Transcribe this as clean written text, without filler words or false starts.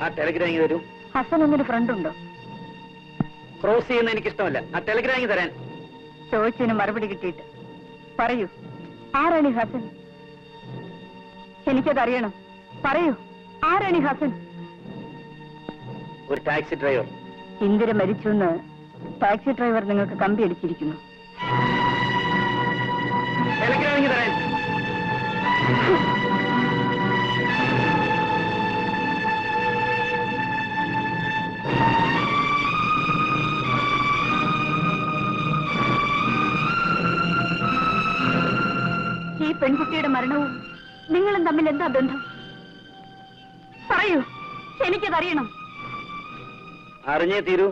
ആ ടെലിഗ്രാമിങ് തരൂ. ഹസൻ എന്നൊരു ഫ്രണ്ട് ഉണ്ടോ? ക്രോസ് ചെയ്യുന്ന എനിക്കിഷ്ടമല്ല. ആ ടെലിഗ്രാമിങ് തരാൻ. ചോദിച്ചതിന് മറുപടി കിട്ടിയിട്ട് പറയൂ, ആരാണ് ഈ ഹസൻ? എനിക്കതറിയണം. പറയൂ, ആരാണ് ഈ ഹസൻ? ഒരു ടാക്സി ഡ്രൈവർ. ഇന്ദിര മരിച്ചു എന്ന് ടാക്സി ഡ്രൈവർ നിങ്ങൾക്ക് കമ്പി അടിച്ചിരിക്കുന്നു. ടെലിഗ്രാമിങ് തരാൻ. ഈ പെൺകുട്ടിയുടെ മരണവും നിങ്ങളും തമ്മിൽ എന്താ ബന്ധം? പറയൂ, എനിക്കതറിയണം. അറിഞ്ഞേ തീരൂ.